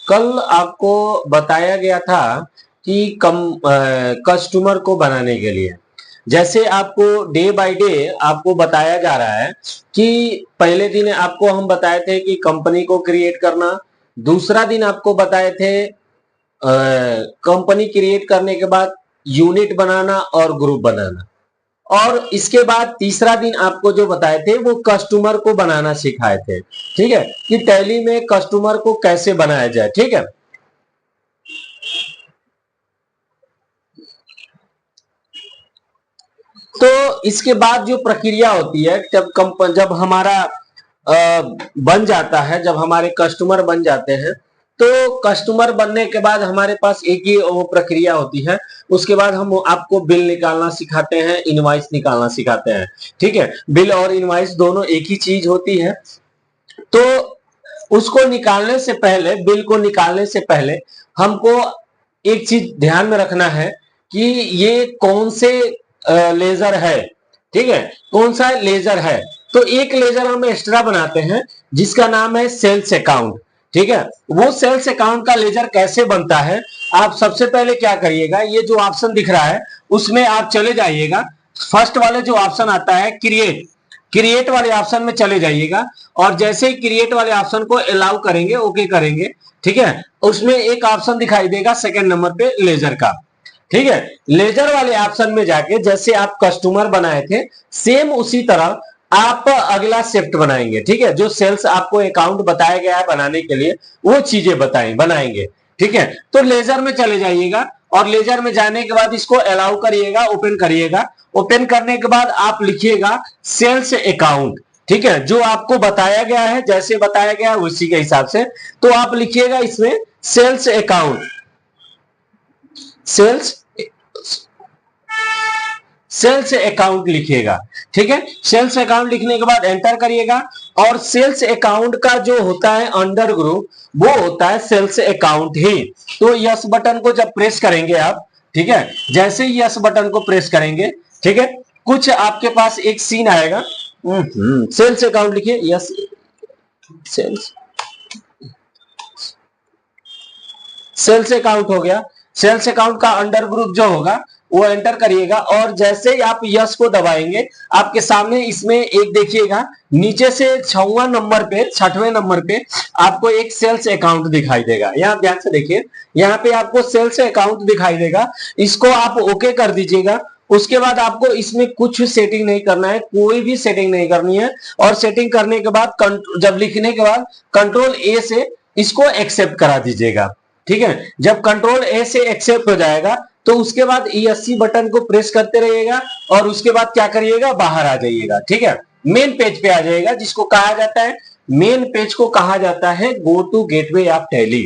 कल आपको बताया गया था कि कस्टमर को बनाने के लिए जैसे आपको डे बाय डे आपको बताया जा रहा है कि पहले दिन आपको हम बताए थे कि कंपनी को क्रिएट करना, दूसरा दिन आपको बताए थे कंपनी क्रिएट करने के बाद यूनिट बनाना और ग्रुप बनाना, और इसके बाद तीसरा दिन आपको जो बताए थे वो कस्टमर को बनाना सिखाए थे। ठीक है, कि टैली में कस्टमर को कैसे बनाया जाए। ठीक है, तो इसके बाद जो प्रक्रिया होती है जब हमारा बन जाता है, जब हमारे कस्टमर बन जाते हैं, तो कस्टमर बनने के बाद हमारे पास एक ही वो प्रक्रिया होती है। उसके बाद हम आपको बिल निकालना सिखाते हैं, इनवॉइस निकालना सिखाते हैं। ठीक है, बिल और इनवॉइस दोनों एक ही चीज होती है। तो उसको निकालने से पहले, बिल को निकालने से पहले हमको एक चीज ध्यान में रखना है कि ये कौन से लेजर है। ठीक है, कौन सा लेजर है। तो एक लेजर हम एक्स्ट्रा बनाते हैं जिसका नाम है सेल्स अकाउंट। ठीक है, वो सेल्स अकाउंट का लेजर कैसे बनता है, आप सबसे पहले क्या करिएगा, ये जो ऑप्शन दिख रहा है उसमें आप चले जाइएगा। फर्स्ट वाले जो ऑप्शन आता है क्रिएट वाले ऑप्शन में चले जाइएगा, और जैसे ही क्रिएट वाले ऑप्शन को अलाउ करेंगे, ओके करेंगे, ठीक है, उसमें एक ऑप्शन दिखाई देगा सेकंड नंबर पे लेजर का। ठीक है, लेजर वाले ऑप्शन में जाके जैसे आप कस्टमर बनाए थे सेम उसी तरह आप अगला शिफ्ट बनाएंगे। ठीक है, जो सेल्स आपको अकाउंट बताया गया है बनाने के लिए वो चीजें बनाएंगे। ठीक है, तो लेजर में चले जाइएगा, और लेजर में जाने के बाद इसको अलाउ करिएगा, ओपन करिएगा। ओपन करने के बाद आप लिखिएगा सेल्स अकाउंट। ठीक है, जो आपको बताया गया है, जैसे बताया गया है उसी के हिसाब से, तो आप लिखिएगा इसमें सेल्स अकाउंट, सेल्स अकाउंट लिखिएगा। ठीक है, सेल्स अकाउंट लिखने के बाद एंटर करिएगा, और सेल्स अकाउंट का जो होता है अंडर ग्रुप वो होता है सेल्स अकाउंट ही। तो यस बटन को जब प्रेस करेंगे आप, ठीक है, जैसे ही यस बटन को प्रेस करेंगे, ठीक है, कुछ आपके पास एक सीन आएगा। सेल्स अकाउंट लिखिए, यस सेल्स अकाउंट हो गया। सेल्स अकाउंट का अंडर ग्रुप जो होगा वो एंटर करिएगा, और जैसे ही आप यस को दबाएंगे आपके सामने इसमें एक देखिएगा नीचे से 6वां नंबर पे, 6वें नंबर पे आपको एक सेल्स अकाउंट दिखाई देगा। यहाँ ध्यान से देखिए, यहाँ पे आपको सेल्स अकाउंट दिखाई देगा, इसको आप ओके कर दीजिएगा। उसके बाद आपको इसमें कुछ सेटिंग नहीं करना है, कोई भी सेटिंग नहीं करनी है, और सेटिंग करने के बाद जब लिखने के बाद कंट्रोल ए से इसको एक्सेप्ट करा दीजिएगा। ठीक है, जब कंट्रोल ए से एक्सेप्ट हो जाएगा तो उसके बाद ESC बटन को प्रेस करते रहिएगा, और उसके बाद क्या करिएगा, बाहर आ जाइएगा। ठीक है, मेन पेज पे आ जाएगा, जिसको कहा जाता है, मेन पेज को कहा जाता है go to gateway of Tally.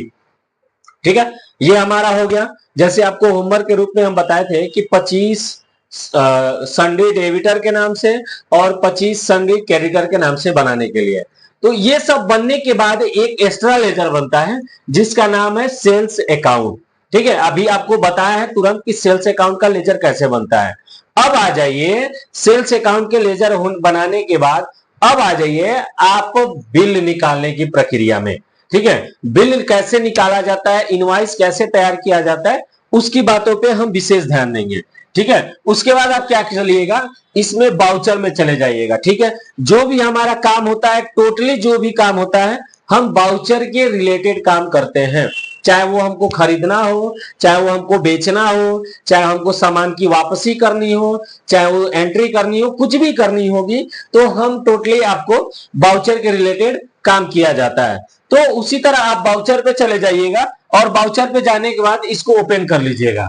ठीक है, ये हमारा हो गया। जैसे आपको होमवर्क के रूप में हम बताए थे कि 25 संडे डेबिटर के नाम से और 25 संडे क्रेडिटर के नाम से बनाने के लिए। तो ये सब बनने के बाद एक एक्स्ट्रा लेजर बनता है जिसका नाम है सेल्स अकाउंट। ठीक है, अभी आपको बताया है तुरंत कि सेल्स अकाउंट का लेजर कैसे बनता है। अब आ जाइए सेल्स अकाउंट के लेजर बनाने के बाद अब आ जाइए आप बिल निकालने की प्रक्रिया में। ठीक है, बिल कैसे निकाला जाता है, इनवॉइस कैसे तैयार किया जाता है, उसकी बातों पे हम विशेष ध्यान देंगे। ठीक है, उसके बाद आप क्या चलिएगा, इसमें बाउचर में चले जाइएगा। ठीक है, जो भी हमारा काम होता है, टोटली जो भी काम होता है हम बाउचर के रिलेटेड काम करते हैं। चाहे वो हमको खरीदना हो, चाहे वो हमको बेचना हो, चाहे हमको सामान की वापसी करनी हो, चाहे वो एंट्री करनी हो, कुछ भी करनी होगी तो हम टोटली आपको बाउचर के रिलेटेड काम किया जाता है। तो उसी तरह आप बाउचर पे चले जाइएगा, और बाउचर पे जाने के बाद इसको ओपन कर लीजिएगा।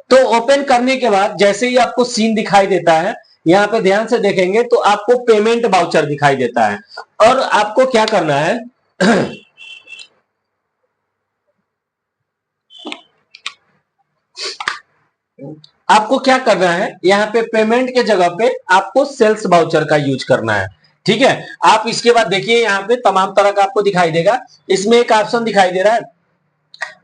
तो ओपन करने के बाद जैसे ही आपको सीन दिखाई देता है, यहाँ पे ध्यान से देखेंगे तो आपको पेमेंट बाउचर दिखाई देता है, और आपको क्या करना है आपको क्या करना है, यहाँ पे पेमेंट के जगह पे आपको सेल्स बाउचर का यूज करना है। ठीक है, आप इसके बाद देखिए यहाँ पे तमाम तरह का आपको दिखाई देगा। इसमें एक ऑप्शन दिखाई दे रहा है,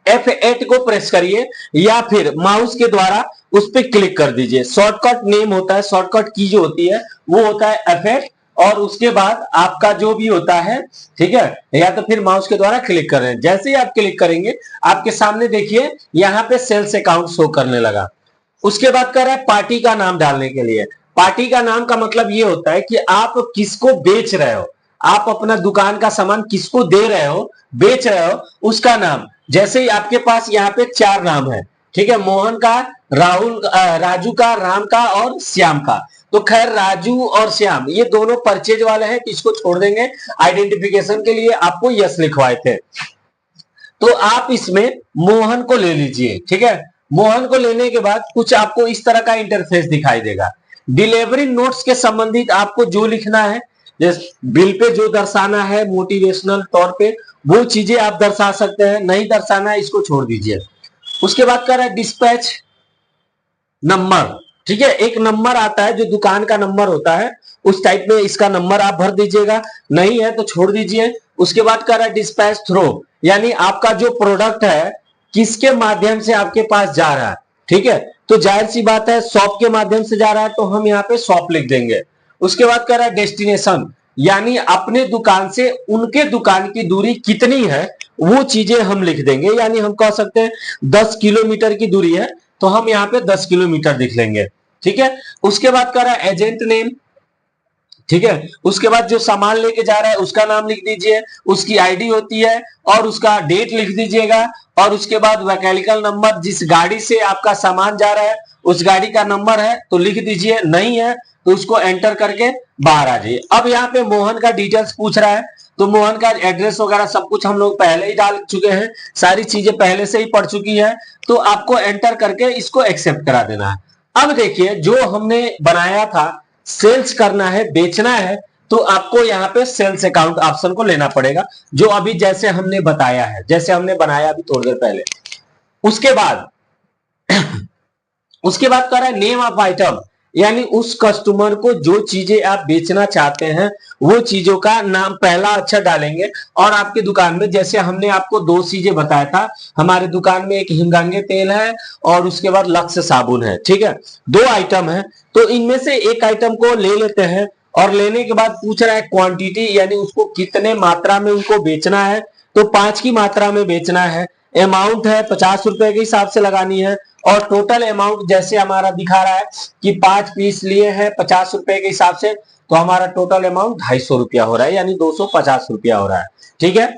F8 को प्रेस करिए, या फिर माउस के द्वारा उस पर क्लिक कर दीजिए। शॉर्टकट नेम होता है, शॉर्टकट की जो होती है वो होता है F8, और उसके बाद आपका जो भी होता है, ठीक है, या तो फिर माउस के द्वारा क्लिक कर रहे हैं। जैसे ही आप क्लिक करेंगे आपके सामने देखिए यहाँ पे सेल्स अकाउंट शो करने लगा। उसके बाद कर रहा है पार्टी का नाम डालने के लिए। पार्टी का नाम का मतलब ये होता है कि आप किसको बेच रहे हो, आप अपना दुकान का सामान किसको दे रहे हो, बेच रहे हो, उसका नाम। जैसे ही आपके पास यहाँ पे 4 नाम है, ठीक है, मोहन का, राहुल, राजू का, राम का और श्याम का। तो खैर राजू और श्याम ये दोनों परचेज वाले हैं, इसको छोड़ देंगे। आइडेंटिफिकेशन के लिए आपको यस लिखवाए थे, तो आप इसमें मोहन को ले लीजिए। ठीक है, मोहन को लेने के बाद कुछ आपको इस तरह का इंटरफेस दिखाई देगा। डिलीवरी नोट्स के संबंधित आपको जो लिखना है, जैसे बिल पे जो दर्शाना है मोटिवेशनल तौर पे, वो चीजें आप दर्शा सकते हैं। नहीं दर्शाना है, इसको छोड़ दीजिए। उसके बाद कर रहा है डिस्पैच नंबर। ठीक है, एक नंबर आता है जो दुकान का नंबर होता है, उस टाइप में इसका नंबर आप भर दीजिएगा। नहीं है तो छोड़ दीजिए। उसके बाद कर रहा है डिस्पैच थ्रो, यानी आपका जो प्रोडक्ट है किसके माध्यम से आपके पास जा रहा है। ठीक है, तो जाहिर सी बात है शॉप के माध्यम से जा रहा है, तो हम यहाँ पे शॉप लिख देंगे। उसके बाद कर रहा है डेस्टिनेशन, यानी अपने दुकान से उनके दुकान की दूरी कितनी है वो चीजें हम लिख देंगे। यानी हम कह सकते हैं 10 किलोमीटर की दूरी है, तो हम यहाँ पे 10 किलोमीटर लिख लेंगे। ठीक है, उसके बाद कर रहा है एजेंट नेम। ठीक है, उसके बाद जो सामान लेके जा रहा है उसका नाम लिख दीजिए, उसकी आईडी होती है और उसका डेट लिख दीजिएगा। और उसके बाद वैकल्पिक नंबर, जिस गाड़ी से आपका सामान जा रहा है उस गाड़ी का नंबर है तो लिख दीजिए, नहीं है तो उसको एंटर करके बाहर आ जाइए। अब यहाँ पे मोहन का डिटेल्स पूछ रहा है, तो मोहन का एड्रेस वगैरह सब कुछ हम लोग पहले ही डाल चुके हैं, सारी चीजें पहले से ही पढ़ चुकी है, तो आपको एंटर करके इसको एक्सेप्ट करा देना है। अब देखिए जो हमने बनाया था सेल्स करना है, बेचना है, तो आपको यहाँ पे सेल्स अकाउंट ऑप्शन को लेना पड़ेगा, जो अभी जैसे हमने बताया है, जैसे हमने बनाया अभी थोड़ी देर पहले। उसके बाद उसके बाद कर रहा है नेम ऑफ आइटम, यानी उस कस्टमर को जो चीजें आप बेचना चाहते हैं वो चीजों का नाम पहला अक्षर डालेंगे। और आपकी दुकान में जैसे हमने आपको 2 चीजें बताया था, हमारे दुकान में एक हिमगंगे तेल है और उसके बाद लक्स साबुन है। ठीक है, 2 आइटम है, तो इनमें से एक आइटम को ले लेते हैं। और लेने के बाद पूछ रहा है क्वांटिटी, यानी उसको कितने मात्रा में उनको बेचना है, तो 5 की मात्रा में बेचना है। अमाउंट है 50 रुपए के हिसाब से लगानी है। और टोटल अमाउंट जैसे हमारा दिखा रहा है कि 5 पीस लिए हैं 50 रुपए के हिसाब से, तो हमारा टोटल अमाउंट 250 रुपया हो रहा है, यानी 250 रुपया हो रहा है। ठीक है,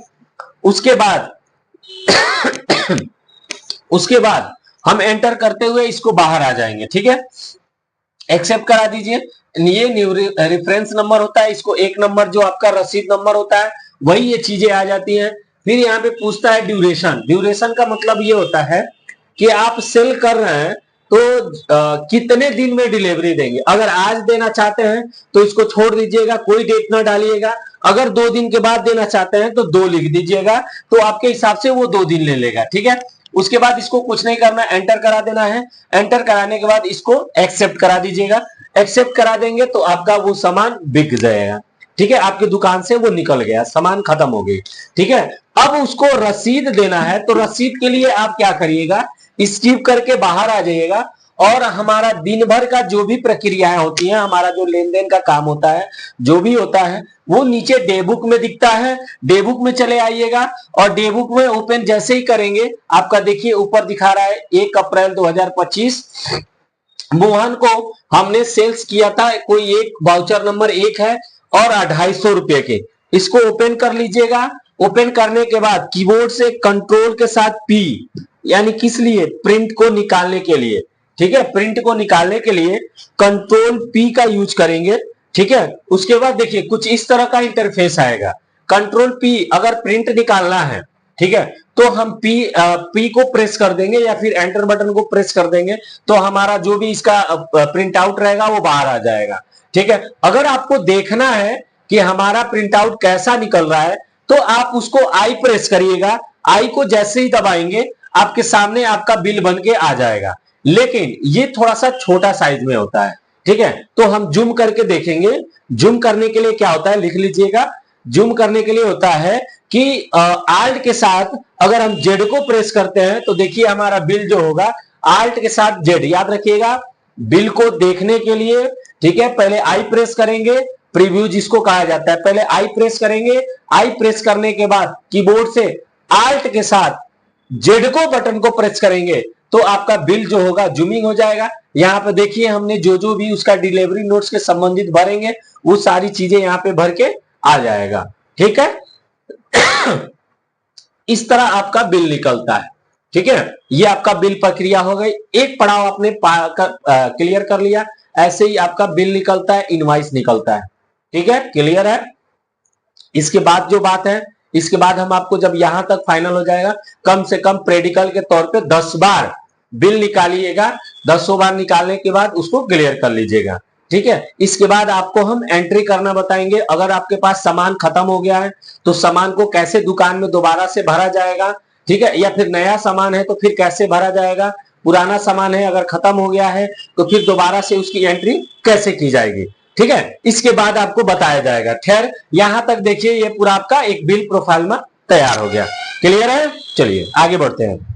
उसके बाद उसके बाद हम एंटर करते हुए इसको बाहर आ जाएंगे। ठीक है, एक्सेप्ट करा दीजिए। ये न्यू रेफरेंस नंबर होता है, इसको 1 नंबर जो आपका रसीद नंबर होता है वही ये चीजें आ जाती हैं। फिर यहाँ पे पूछता है ड्यूरेशन। ड्यूरेशन का मतलब ये होता है कि आप सेल कर रहे हैं तो कितने दिन में डिलीवरी देंगे। अगर आज देना चाहते हैं तो इसको छोड़ दीजिएगा, कोई डेट ना डालिएगा। अगर 2 दिन के बाद देना चाहते हैं तो 2 लिख दीजिएगा, तो आपके हिसाब से वो 2 दिन ले लेगा। ठीक है, उसके बाद इसको कुछ नहीं करना, एंटर करा देना है। एंटर कराने के बाद इसको एक्सेप्ट करा दीजिएगा। एक्सेप्ट करा देंगे तो आपका वो सामान बिक जाएगा। ठीक है, आपकी दुकान से वो निकल गया, सामान खत्म हो गई। ठीक है, अब उसको रसीद देना है, तो रसीद के लिए आप क्या करिएगा, स्किप करके बाहर आ जाइएगा। और हमारा दिन भर का जो भी प्रक्रियाएं होती हैं, हमारा जो लेन देन का काम होता है, जो भी होता है वो नीचे डे बुक में दिखता है। डे बुक में चले आइएगा और डे बुक में ओपन जैसे ही करेंगे आपका देखिए ऊपर दिखा रहा है 1 अप्रैल 2025 मोहन को हमने सेल्स किया था, कोई एक वाउचर नंबर 1 है और 250 रुपए के। इसको ओपन कर लीजिएगा। ओपन करने के बाद कीबोर्ड से कंट्रोल के साथ पी, यानी किस लिए, प्रिंट को निकालने के लिए। ठीक है, प्रिंट को निकालने के लिए कंट्रोल पी का यूज करेंगे। ठीक है, उसके बाद देखिए कुछ इस तरह का इंटरफेस आएगा। कंट्रोल पी अगर प्रिंट निकालना है, ठीक है, तो हम पी को प्रेस कर देंगे या फिर एंटर बटन को प्रेस कर देंगे, तो हमारा जो भी इसका प्रिंट आउट रहेगा वो बाहर आ जाएगा। ठीक है, अगर आपको देखना है कि हमारा प्रिंट आउट कैसा निकल रहा है तो आप उसको आई प्रेस करिएगा। आई को जैसे ही दबाएंगे आपके सामने आपका बिल बन के आ जाएगा, लेकिन ये थोड़ा सा छोटा साइज में होता है। ठीक है, तो हम जूम करके देखेंगे। जूम करने के लिए क्या होता है, लिख लीजिएगा। जूम करने के लिए होता है कि आल्ट के साथ अगर हम जेड को प्रेस करते हैं तो देखिए हमारा बिल जो होगा आल्ट के साथ जेड, याद रखिएगा बिल को देखने के लिए। ठीक है, पहले आई प्रेस करेंगे प्रीव्यू जिसको कहा जाता है। पहले आई प्रेस करेंगे, आई प्रेस करने के बाद कीबोर्ड से आल्ट के साथ जेड को बटन को प्रेस करेंगे तो आपका बिल जो होगा जूमिंग हो जाएगा। यहाँ पे देखिए हमने जो भी उसका डिलीवरी नोट्स के संबंधित भरेंगे वो सारी चीजें यहाँ पे भर के आ जाएगा। ठीक है इस तरह आपका बिल निकलता है। ठीक है, ये आपका बिल प्रक्रिया हो गई। एक पड़ाव आपने क्लियर कर लिया, ऐसे ही आपका बिल निकलता है, इनवॉइस निकलता है। ठीक है, क्लियर है। इसके बाद जो बात है, इसके बाद हम आपको जब यहां तक फाइनल हो जाएगा, कम से कम प्रेडिकल के तौर पे 10 बार बिल निकालिएगा। 10 बार निकालने के बाद उसको क्लियर कर लीजिएगा। ठीक है, इसके बाद आपको हम एंट्री करना बताएंगे। अगर आपके पास सामान खत्म हो गया है तो सामान को कैसे दुकान में दोबारा से भरा जाएगा। ठीक है, या फिर नया सामान है तो फिर कैसे भरा जाएगा। पुराना सामान है अगर खत्म हो गया है तो फिर दोबारा से उसकी एंट्री कैसे की जाएगी। ठीक है, इसके बाद आपको बताया जाएगा। खैर यहां तक देखिए ये पूरा आपका एक बिल प्रोफाइल में तैयार हो गया। क्लियर है, चलिए आगे बढ़ते हैं।